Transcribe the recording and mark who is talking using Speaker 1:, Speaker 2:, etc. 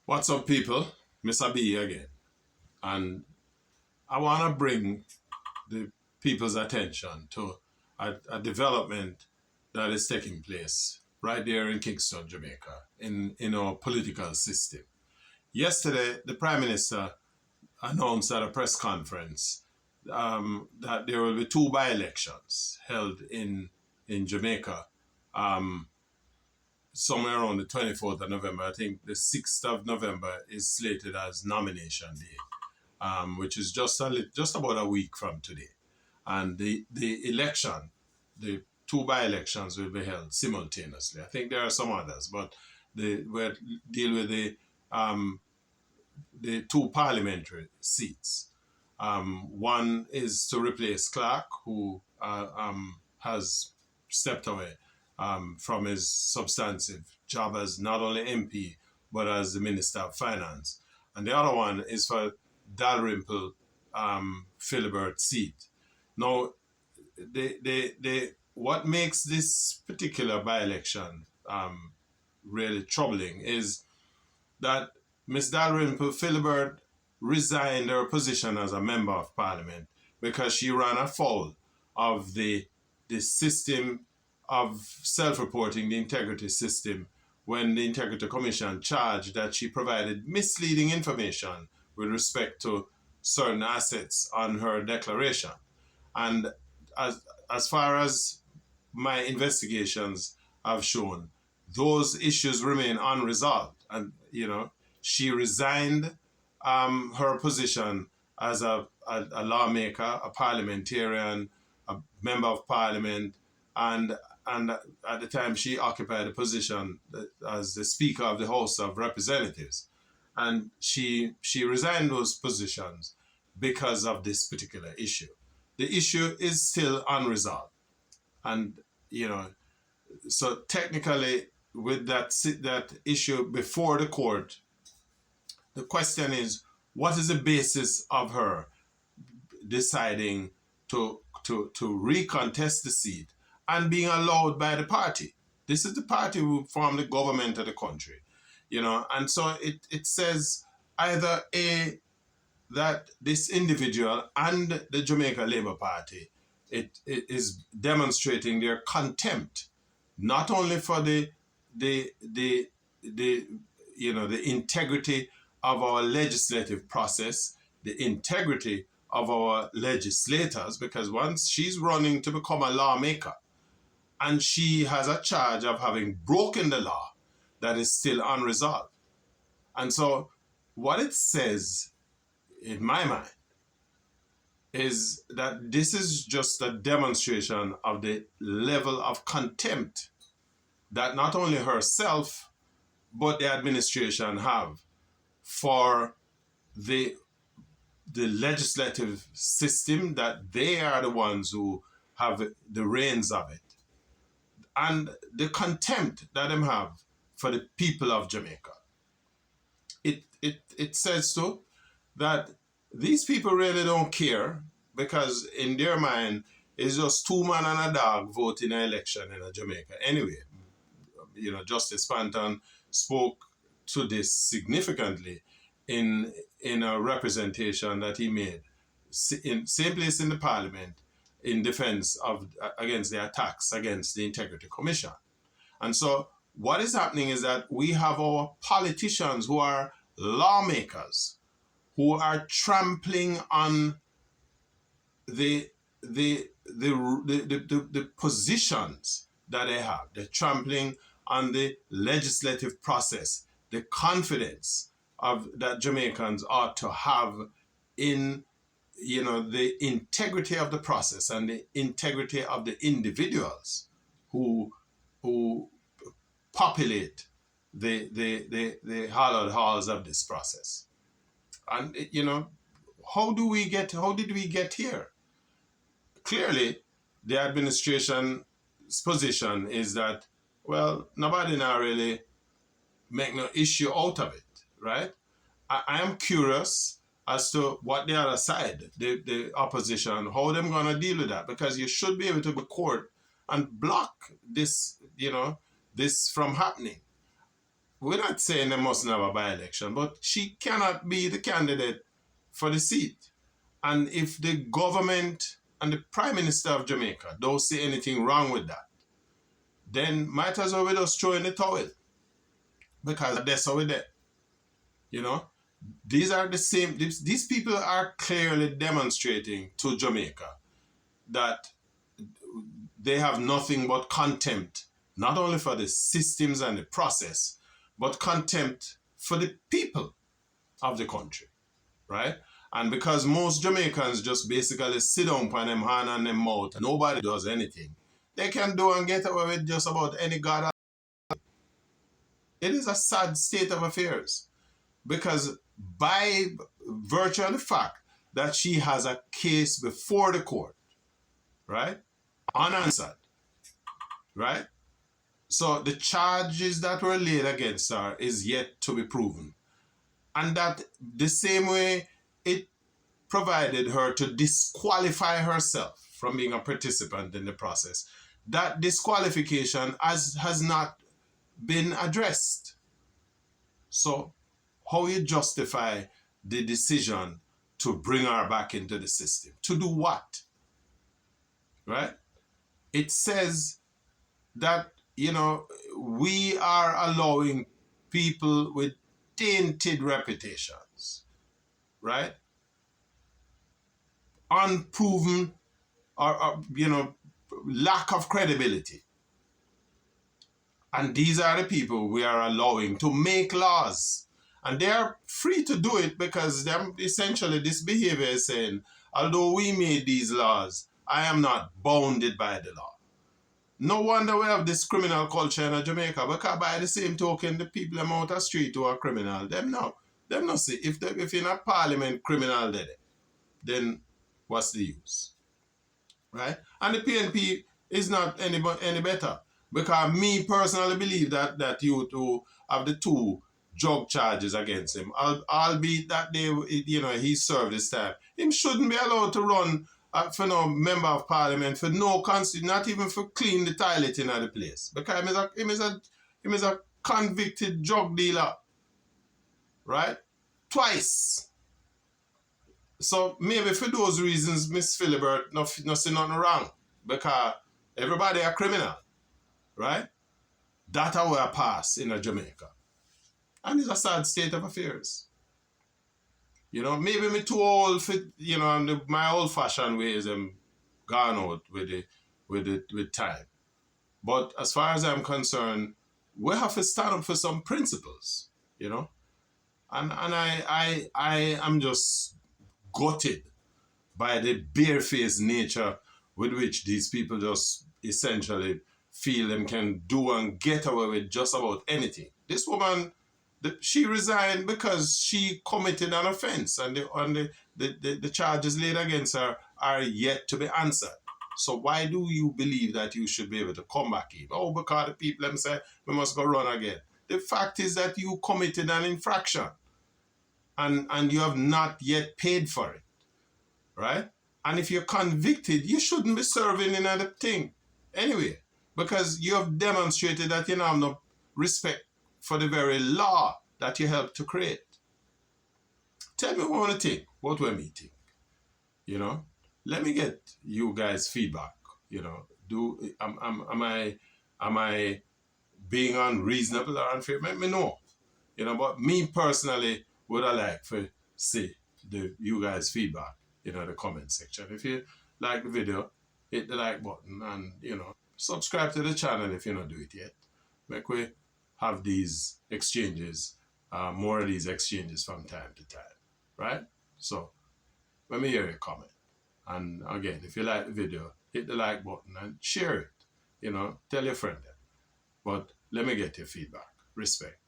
Speaker 1: What's up, people? Mr. B again. And I want to bring the people's attention to a development that is taking place right there in Kingston, Jamaica, in our political system. Yesterday, the Prime Minister announced at a press conference that there will be two by-elections held in Jamaica um, somewhere around the 24th of November. I think the 6th of November is slated as nomination day, which is just about a week from today. And the election, the two by-elections will be held simultaneously. I think there are some others, but we'll deal with the two parliamentary seats. One is to replace Clark, who has stepped away from his substantive job as not only MP, but as the Minister of Finance. And the other one is for Dalrymple-Phillibert seat. Now, what makes this particular by-election really troubling is that Ms. Dalrymple-Phillibert resigned her position as a member of parliament because she ran afoul of the system of self-reporting, the integrity system, when the Integrity Commission charged that she provided misleading information with respect to certain assets on her declaration. And as far as my investigations have shown, those issues remain unresolved. And, she resigned her position as a lawmaker, a parliamentarian, a member of parliament, and at the time she occupied a position as the Speaker of the House of Representatives. And she resigned those positions because of this particular issue. The issue is still unresolved. And, so technically with that issue before the court, the question is, what is the basis of her deciding to recontest the seat and being allowed by the party? This is the party who formed the government of the country, and so it says either A, that this individual and the Jamaica Labour Party, it is demonstrating their contempt, not only for the integrity of our legislative process, the integrity of our legislators, because once she's running to become a lawmaker and she has a charge of having broken the law that is still unresolved. And so what it says, in my mind, is that this is just a demonstration of the level of contempt that not only herself, but the administration have for the legislative system, that they are the ones who have the reins of it, and the contempt that they have for the people of Jamaica. It says so that these people really don't care, because in their mind it's just two man and a dog voting an election in Jamaica. Anyway, Justice Panton spoke to this significantly in a representation that he made in same place in the parliament in defense of against the attacks against the Integrity Commission. And so what is happening is that we have our politicians who are lawmakers who are trampling on the positions that they have. They're trampling on the legislative process, the confidence that Jamaicans ought to have in the integrity of the process and the integrity of the individuals who populate the hallowed halls of this process. And how did we get here? Clearly, the administration's position is that, well, nobody now really make no issue out of it, right? I am curious as to what the other side, the opposition, how them going to deal with that, because you should be able to go to court and block this, this from happening. we're not saying they mustn't have a by-election, but she cannot be the candidate for the seat. And if the government and the Prime Minister of Jamaica don't see anything wrong with that, then might as well we just throw in the towel. Because that's how we're there. You know? These are the same, these people are clearly demonstrating to Jamaica that they have nothing but contempt, not only for the systems and the process, but contempt for the people of the country, right? And because most Jamaicans just basically sit down on them hand and them mouth and nobody does anything, they can do and get away with just about any god. It is a sad state of affairs because by virtue of the fact that she has a case before the court, right, unanswered, right? So the charges that were laid against her is yet to be proven. And that the same way it provided her to disqualify herself from being a participant in the process, that disqualification has not been addressed. So how you justify the decision to bring her back into the system? To do what? Right? It says that, you know, we are allowing people with tainted reputations, right? Unproven or you know, lack of credibility. And these are the people we are allowing to make laws. And they are free to do it because essentially this behavior is saying, although we made these laws, I am not bounded by the law. No wonder we have this criminal culture in Jamaica, because by the same token, the people them out the street who are criminal, them not see. If in a parliament criminal dead, then what's the use? Right? And the PNP is not any better. Because me personally believe that you two have the two drug charges against him, albeit that he served his time. Him shouldn't be allowed to run for no member of parliament for no constitution, not even for clean the toilet in the place. Because him is a convicted drug dealer, right? Twice. So maybe for those reasons, Miss Phillibert no see nothing wrong, because everybody a criminal, right? That how we pass in Jamaica. And it's a sad state of affairs. You know, maybe me too old for, you know, and my old-fashioned ways am gone out with time. But as far as I'm concerned, we have to stand up for some principles, you know. And I am just gutted by the barefaced nature with which these people just essentially feel them can do and get away with just about anything. This woman, she resigned because she committed an offense, and the charges laid against her are yet to be answered. So why do you believe that you should be able to come back in? Oh, because the people them say we must go run again. The fact is that you committed an infraction, and you have not yet paid for it, right? And if you're convicted, you shouldn't be serving another thing anyway, because you have demonstrated that you have no respect for the very law that you helped to create. Tell me what you think, what we're meeting. You know, let me get you guys' feedback. You know, am I being unreasonable or unfair? Let me know. You know, but me personally would I like to see you guys' feedback in the comment section. If you like the video, hit the like button, and you know, subscribe to the channel if you not do it yet. Make we have these exchanges, more of these exchanges from time to time, right? So let me hear your comment. And again, if you like the video, hit the like button and share it. You know, tell your friend that. But let me get your feedback. Respect.